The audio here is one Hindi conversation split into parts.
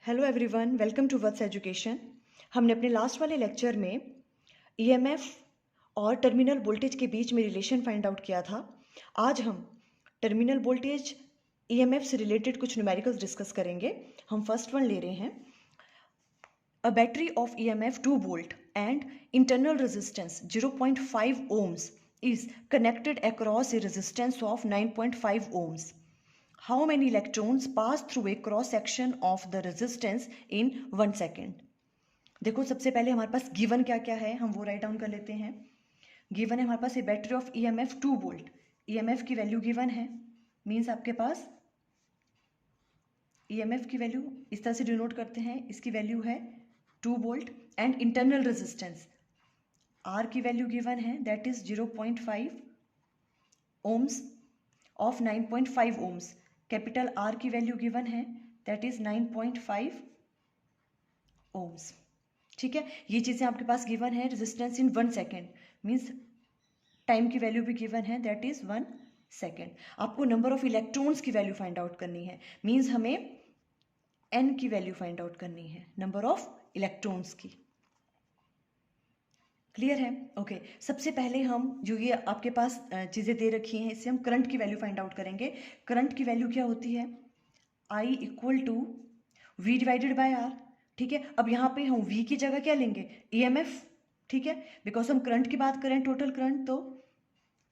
Hello everyone, welcome to words education. हमने अपने लास्ट वाले लेक्चर में ईएमएफ और टर्मिनल वोल्टेज के बीच में रिलेशन फाइंड आउट किया था। आज हम टर्मिनल वोल्टेज ईएमएफ से रिलेटेड कुछ न्यूमेरिकल्स डिस्कस करेंगे। हम फर्स्ट वन ले रहे हैं। A battery of EMF 2 volt and internal resistance 0.5 ohms is connected across a resistance of 9.5 ohms. How many electrons pass through a cross section of the resistance in 1 second? देखो, सबसे पहले हमारे पास गिवन क्या क्या है, हम वो राइट डाउन कर लेते हैं। गिवन है हमारे पास a battery of EMF 2 volt. EMF की वैल्यू गिवन है, मीन्स आपके पास ईएमएफ की वैल्यू इस तरह से डिनोट करते हैं, इसकी वैल्यू है 2 volt and internal resistance R की वैल्यू गिवन है, that is 0.5 ohms of 9.5 ohms. Capital R की वैल्यू गिवन है, दैट इज 9.5 ओम्स। ठीक है, ये चीज़ें आपके पास गिवन है। Resistance in 1 second means time की वैल्यू भी गिवन है, दैट इज 1 सेकेंड। आपको नंबर ऑफ इलेक्ट्रॉन्स की वैल्यू फाइंड आउट करनी है, मीन्स हमें एन की वैल्यू फाइंड आउट करनी है, नंबर ऑफ इलेक्ट्रॉन्स की। क्लियर है? ओके सबसे पहले हम जो ये आपके पास चीज़ें दे रखी हैं, इससे हम करंट की वैल्यू फाइंड आउट करेंगे। करंट की वैल्यू क्या होती है? I equal to V divided by R. ठीक है, अब यहाँ पे हम वी की जगह क्या लेंगे? ईएमएफ। ठीक है, बिकॉज हम करंट की बात करें, टोटल करंट, तो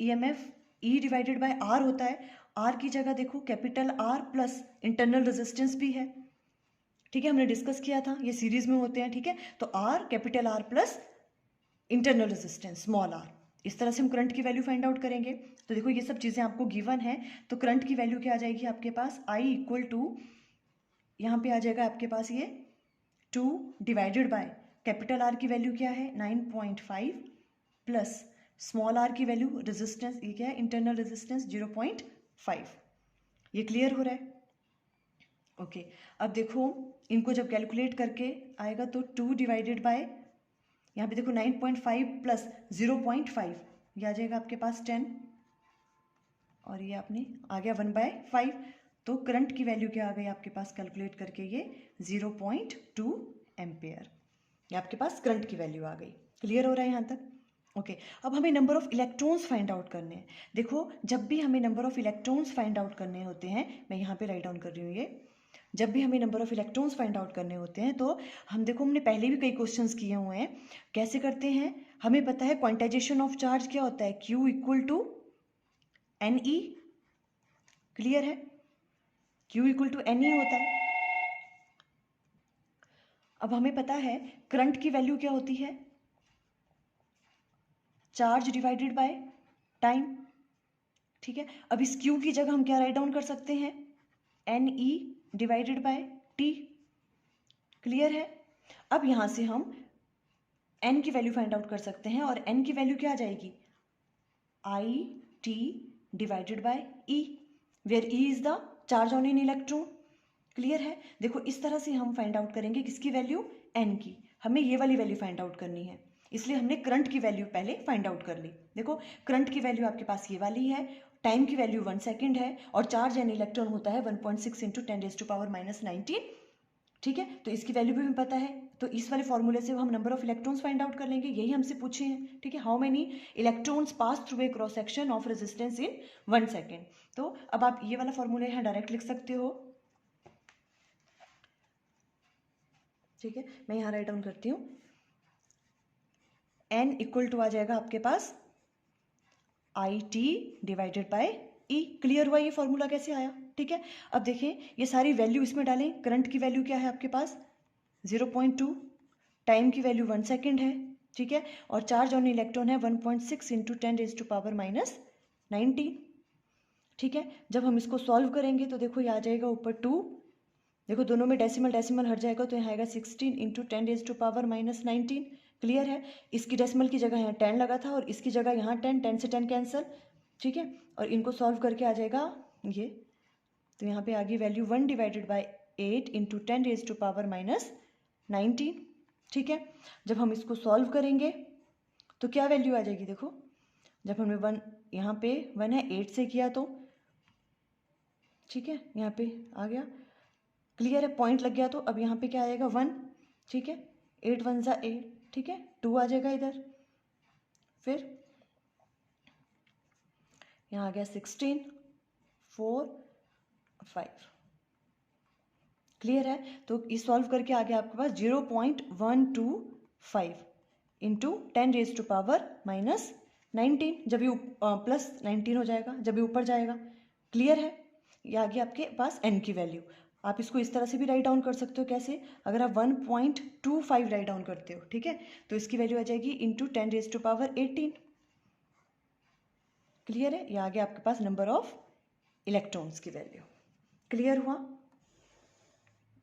EMF E divided by R होता है। आर की जगह देखो capital R plus internal resistance भी है। ठीक है, हमने डिस्कस किया था, ये सीरीज में होते हैं। ठीक है, तो R capital R plus internal resistance small R, इस तरह से हम करंट की वैल्यू फाइंड आउट करेंगे। तो देखो ये सब चीज़ें आपको गिवन है, तो करंट की वैल्यू क्या आ जाएगी आपके पास? आई इक्वल टू, यहाँ पे आ जाएगा आपके पास ये 2 डिवाइडेड बाय कैपिटल आर की वैल्यू क्या है? 9.5 प्लस स्मॉल आर की वैल्यू रेजिस्टेंस, ये क्या है? Internal resistance 0.5। ये क्लियर हो रहा है? ओके अब देखो इनको जब कैलकुलेट करके आएगा तो 2 डिवाइडेड बाय, यहाँ पे देखो 9.5 प्लस 0.5, ये आ जाएगा आपके पास 10, और ये आपने आ गया 1/5। तो करंट की वैल्यू क्या आ गई आपके पास कैलकुलेट करके? ये 0.2 एम्पेयर, ये आपके पास करंट की वैल्यू आ गई। क्लियर हो रहा है यहाँ तक? ओके अब हमें number of electrons find out करने हैं। देखो जब भी हमें number of electrons find out करने होते हैं, मैं यहाँ पे राइट डाउन कर रही हूँ, ये जब भी हमें number of electrons find out करने होते हैं तो हम देखो, हमने पहले भी कई क्वेश्चंस किए हुए हैं। कैसे करते हैं? हमें पता है क्वांटाइजेशन ऑफ चार्ज क्या होता है? Q equal to N E. Clear है? Q equal to N E होता है। अब हमें पता है करंट की वैल्यू क्या होती है? Charge divided by time. ठीक है, अब इस Q की जगह हम क्या राइट डाउन कर सकते हैं? N E divided by T. Clear है? अब यहां से हम n की वैल्यू फाइंड आउट कर सकते हैं, और n की वैल्यू क्या आ जाएगी? I T divided by E, where E is the charge on an electron. Clear है? देखो इस तरह से हम फाइंड आउट करेंगे किसकी वैल्यू? n की। हमें ये वाली वैल्यू फाइंड आउट करनी है, इसलिए हमने करंट की वैल्यू पहले फाइंड आउट कर ली। देखो करंट की वैल्यू आपके पास ये वाली है, टाइम की वैल्यू 1 सेकेंड है, और चार्ज एन इलेक्ट्रॉन होता है 1.6 इंटू 10⁻⁻19। ठीक है, तो इसकी वैल्यू भी हमें पता है, तो इस वाले फॉर्मूले से हम number of electrons find out कर लेंगे, यही हमसे पूछे हैं। ठीक है, how many electrons pass through a cross section of resistance in 1 second. तो अब आप ये वाला फॉर्मूला यहाँ डायरेक्ट लिख सकते हो। ठीक है, मैं यहाँ राइट डाउन करती हूँ। n इक्वल टू आ जाएगा आपके पास I T divided by E. Clear हुआ ये फॉर्मूला कैसे आया? ठीक है, अब देखें ये सारी वैल्यू इसमें डालें। करंट की वैल्यू क्या है आपके पास? 0.2, टाइम की वैल्यू 1 सेकेंड है। ठीक है, और चार्ज ऑन इलेक्ट्रॉन है 1.6 इंटू 10⁻⁻19। ठीक है, जब हम इसको सॉल्व करेंगे तो देखो ये आ जाएगा ऊपर 2, देखो दोनों में डेसिमल डेसिमल हट जाएगा, तो यहाँ आएगा 16 इंटू 10⁻⁻19। क्लियर है? इसकी डेसिमल की जगह यहाँ 10 लगा था, और इसकी जगह यहाँ 10 से 10 कैंसिल। ठीक है, और इनको सॉल्व करके आ जाएगा ये, तो यहाँ पे आ गई वैल्यू 1 डिवाइडेड बाय 8 इंटू 10⁻⁻19। ठीक है, जब हम इसको सॉल्व करेंगे तो क्या वैल्यू आ जाएगी? देखो जब हमने 1, यहाँ पे 1 है, 8 से किया तो, ठीक है यहाँ पे आ गया क्लियर है, पॉइंट लग गया। तो अब यहाँ पे क्या आएगा 1, ठीक है, 8 1 ज़ा 8, ठीक है, 2 आ जाएगा इधर, फिर यहाँ आ गया 16 4 5। क्लियर है, तो इस सॉल्व करके आ गया आपके पास 0.125 इंटू 10⁻⁻19, जब ये प्लस 19 हो जाएगा जब ये ऊपर जाएगा। क्लियर है, ये आ गया आपके पास n की वैल्यू। आप इसको इस तरह से भी राइट डाउन कर सकते हो, कैसे, अगर आप 1.25 राइट डाउन करते हो, ठीक है, तो इसकी वैल्यू आ जाएगी इंटू 10⁻18। क्लियर है, ये आ गया आपके पास नंबर ऑफ इलेक्ट्रॉन्स की वैल्यू। क्लियर हुआ,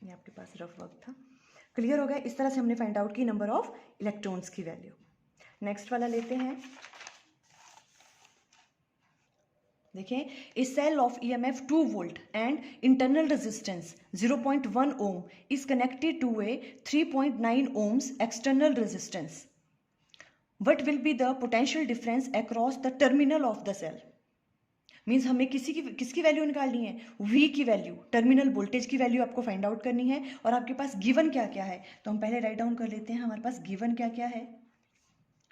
ये आपके पास रफ वर्क था। क्लियर हो गया, इस तरह से हमने फाइंड आउट की नंबर ऑफ इलेक्ट्रॉन्स की वैल्यू। नेक्स्ट वाला लेते हैं, देखें, a cell of EMF 2 volt and internal resistance 0.1 ohm is connected to a 3.9 ohms external resistance. What will be the potential difference across the terminal of the cell. Means हमें किसकी वैल्यू निकालनी है, V की वैल्यू, टर्मिनल वोल्टेज की वैल्यू आपको फाइंड आउट करनी है। और आपके पास गिवन क्या क्या है, तो हम पहले राइट डाउन कर लेते हैं हमारे पास गिवन क्या क्या है।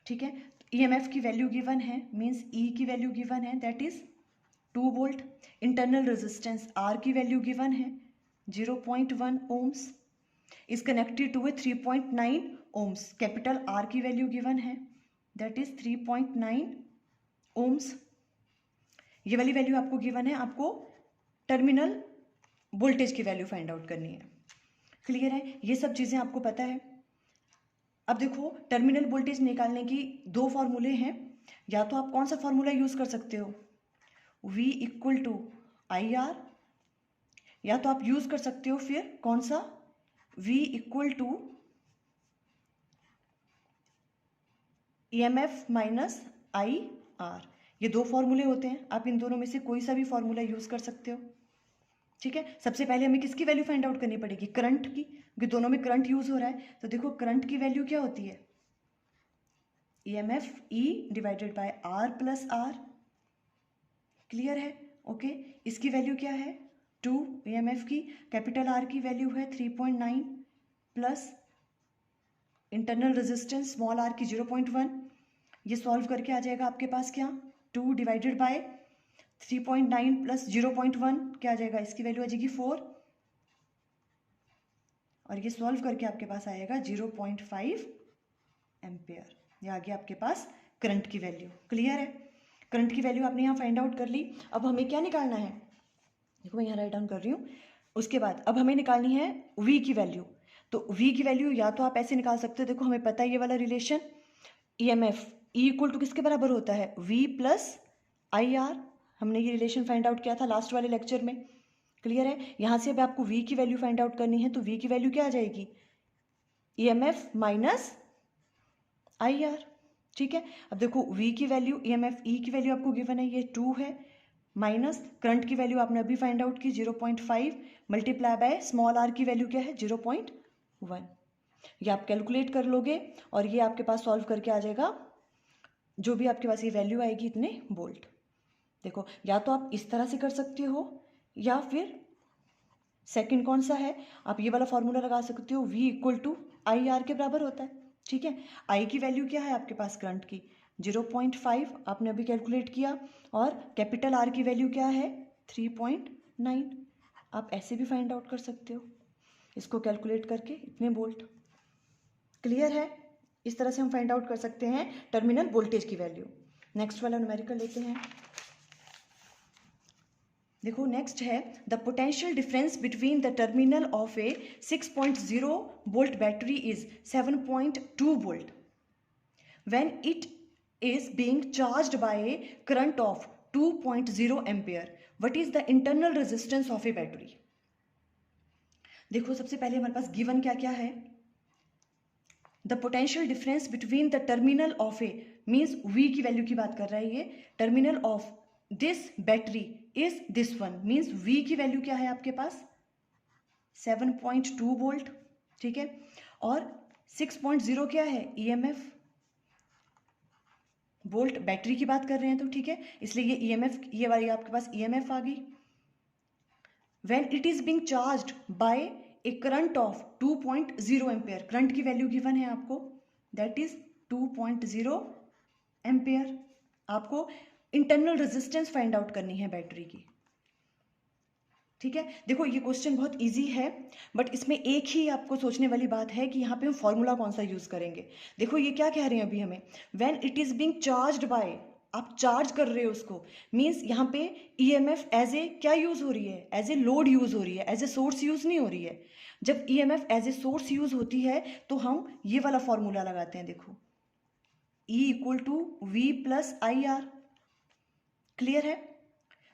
ठीक है, EMF की वैल्यू गिवन है, मीन्स E की वैल्यू गिवन है, that is 2 volt. Internal resistance R की वैल्यू गिवन है 0.1 ohms, is connected to a 3.9 ohms. Capital R की वैल्यू गिवन है, दैट इज 3.9 ओम्स। ये वाली वैल्यू आपको गिवन है, आपको टर्मिनल वोल्टेज की वैल्यू फाइंड आउट करनी है। क्लियर है, ये सब चीज़ें आपको पता है। अब देखो, टर्मिनल वोल्टेज निकालने की 2 फॉर्मूले हैं। या तो आप कौन सा फॉर्मूला यूज़ कर सकते हो, V इक्वल टू IR, या तो आप यूज़ कर सकते हो फिर कौन सा, V equal to EMF minus IR। ये 2 फॉर्मूले होते हैं, आप इन दोनों में से कोई सा भी फॉर्मूला यूज़ कर सकते हो। ठीक है, सबसे पहले हमें किसकी वैल्यू फाइंड आउट करनी पड़ेगी, करंट की, क्योंकि दोनों में करंट यूज हो रहा है। तो देखो, करंट की वैल्यू क्या होती है, EMF E divided by R plus R। Clear है, ओके। इसकी वैल्यू क्या है 2, EMF की, कैपिटल R की वैल्यू है 3.9 plus internal resistance small r की 0.1। ये सॉल्व करके आ जाएगा आपके पास क्या, 2 डिवाइडेड बाय 3.9 प्लस 0.1 क्या आ जाएगा, इसकी वैल्यू आ जाएगी 4, और ये सॉल्व करके आपके पास आएगा 0.5 एम्पेयर। ये आ गया आपके पास करंट की वैल्यू। क्लियर है, करंट की वैल्यू आपने यहाँ फाइंड आउट कर ली। अब हमें क्या निकालना है, देखो मैं यहाँ राइट डाउन कर रही हूँ। उसके बाद अब हमें निकालनी है V की वैल्यू। तो V की वैल्यू या तो आप ऐसे निकाल सकते हो, देखो हमें पता है ये वाला relation, EMF E equal to किसके बराबर होता है, V प्लस IR। हमने ये रिलेशन फाइंड आउट किया था लास्ट वाले लेक्चर में। क्लियर है, यहाँ से अब आपको V की वैल्यू फाइंड आउट करनी है, तो V की वैल्यू क्या आ जाएगी, EMF माइनस IR। ठीक है, अब देखो V की वैल्यू, EMF E की वैल्यू आपको गिवन है, ये 2 है, माइनस करंट की वैल्यू आपने अभी फाइंड आउट की 0.5, मल्टीप्लाई बाय स्मॉल r की वैल्यू क्या है 0.1। ये आप कैलकुलेट कर लोगे और ये आपके पास सॉल्व करके आ जाएगा, जो भी आपके पास ये वैल्यू आएगी इतने वोल्ट। देखो, या तो आप इस तरह से कर सकते हो, या फिर सेकंड कौन सा है, आप ये वाला फॉर्मूला लगा सकते हो, V इक्वल टू IR के बराबर होता है। ठीक है, I की वैल्यू क्या है आपके पास करंट की 0.5 आपने अभी कैलकुलेट किया, और कैपिटल R की वैल्यू क्या है 3.9। आप ऐसे भी फाइंड आउट कर सकते हो, इसको कैलकुलेट करके इतने वोल्ट। क्लियर है, इस तरह से हम फाइंड आउट कर सकते हैं टर्मिनल वोल्टेज की वैल्यू। नेक्स्ट वाला न्यूमेरिकल लेते हैं। देखो, नेक्स्ट है the potential difference between the terminal of A 6.0 volt battery is 7.2 volt when it is being charged by a current of 2.0 ampere. What is the internal resistance of a battery? देखो, सबसे पहले हमारे पास गिवन क्या क्या है, the potential difference between the terminal of A, means V की वैल्यू की बात कर रहा है ये, terminal of this battery is this one, means V की वैल्यू क्या है आपके पास 7.2 वोल्ट। ठीक है, और 6.0 क्या है EMF, वोल्ट बैटरी की बात कर रहे हैं, तो ठीक है, इसलिए ये EMF, ये वाली आपके पास EMF आ गई। When it is being charged bye A current of 2.0 ampere, current की वैल्यू गिवन है आपको, दैट इज 2.0 एम्पेयर। आपको इंटरनल रेजिस्टेंस फाइंड आउट करनी है बैटरी की, ठीक है। देखो ये क्वेश्चन बहुत इजी है, बट इसमें एक ही आपको सोचने वाली बात है कि यहाँ पे हम फॉर्मूला कौन सा यूज करेंगे। देखो ये क्या कह रहे हैं अभी हमें, when it is being charged bye, आप चार्ज कर रहे हो उसको, मीन्स यहाँ पे ईएमएफ एज ए क्या यूज हो रही है, एज ए लोड यूज हो रही है, एज ए सोर्स यूज नहीं हो रही है। जब EMF as a source use होती है तो हम ये वाला फॉर्मूला लगाते हैं, देखो E equal to V plus I R, clear है।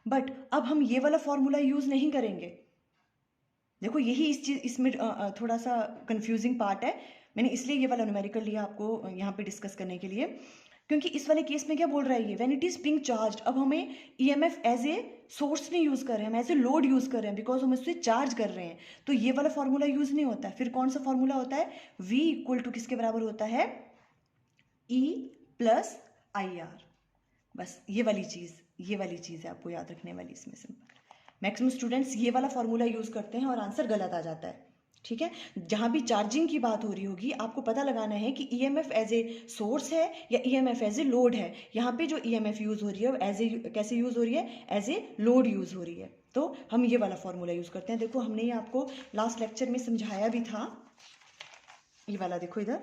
बट अब हम ये वाला फॉर्मूला यूज नहीं करेंगे। देखो यही इस चीज इसमें थोड़ा सा कंफ्यूजिंग पार्ट है, मैंने इसलिए ये वाला न्यूमेरिकल लिया आपको यहाँ पे डिस्कस करने के लिए, क्योंकि इस वाले केस में क्या बोल रहा है ये, when it is being charged. अब हमें ईएमएफ एज ए सोर्स नहीं यूज कर रहे हैं, हम एज ए लोड यूज कर रहे हैं, बिकॉज हम इससे चार्ज कर रहे हैं, तो ये वाला फॉर्मूला यूज नहीं होता है। फिर कौन सा फॉर्मूला होता है, V इक्वल टू किसके बराबर होता है, E प्लस आई आर। बस ये वाली चीज़ है आपको याद रखने वाली इसमें। सिंपल मैक्सिमम स्टूडेंट्स ये वाला फॉर्मूला यूज़ करते हैं और आंसर गलत आ जाता है, ठीक है। जहाँ भी चार्जिंग की बात हो रही होगी आपको पता लगाना है कि ईएमएफ एज ए सोर्स है या ईएमएफ एज ए लोड है। यहाँ पे जो ईएमएफ यूज़ हो रही है वो एज ए कैसे यूज़ हो रही है, एज ए लोड यूज़ हो रही है, तो हम ये वाला फॉर्मूला यूज़ करते हैं। देखो हमने ये आपको लास्ट लेक्चर में समझाया भी था, ये वाला देखो इधर,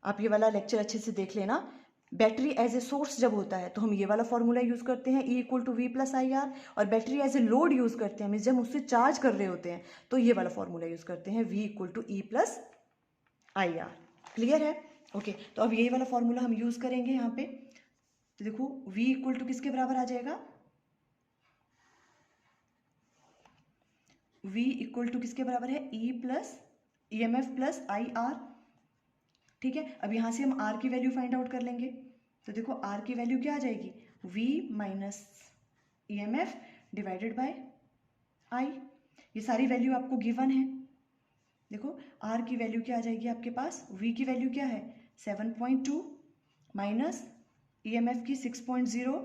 आप ये वाला लेक्चर अच्छे से देख लेना। बैटरी एज ए सोर्स जब होता है तो हम ये वाला फॉर्मूला यूज करते हैं, E equal to V plus I R, और battery as a load use करते हैं, मीन्स जब हम उससे चार्ज कर रहे होते हैं तो ये वाला फॉर्मूला यूज करते हैं, V equal to E plus I R. Clear है, ओके। तो अब यही वाला फॉर्मूला हम यूज करेंगे यहाँ पे। तो देखो V इक्वल टू किसके बराबर आ जाएगा, V इक्वल टू किसके बराबर है, E plus E M F plus I R, ठीक है। अब यहाँ से हम R की वैल्यू फाइंड आउट कर लेंगे। तो देखो R की वैल्यू क्या आ जाएगी, V minus E M F divided by I। ये सारी वैल्यू आपको गिवन है। देखो R की वैल्यू क्या आ जाएगी आपके पास, V की वैल्यू क्या है 7.2 माइनस ई एम एफ की 6.0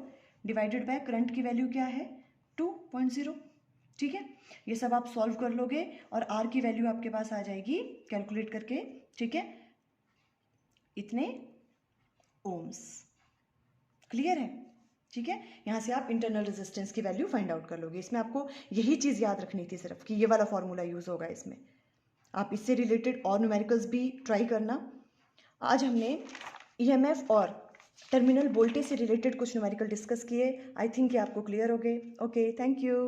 डिवाइडेड बाय करंट की वैल्यू क्या है 2.0, ठीक है। ये सब आप सॉल्व कर लोगे और R की वैल्यू आपके पास आ जाएगी कैलकुलेट करके, ठीक है, इतने ओम्स। क्लियर है, ठीक है। यहाँ से आप इंटरनल रेजिस्टेंस की वैल्यू फाइंड आउट कर लोगे। इसमें आपको यही चीज़ याद रखनी थी सिर्फ कि ये वाला फॉर्मूला यूज़ होगा इसमें। आप इससे रिलेटेड और न्यूमेरिकल्स भी ट्राई करना। आज हमने ईएमएफ और टर्मिनल वोल्टेज से रिलेटेड कुछ न्यूमेरिकल डिस्कस किए। आई थिंक ये आपको क्लियर हो गए। Okay, thank you.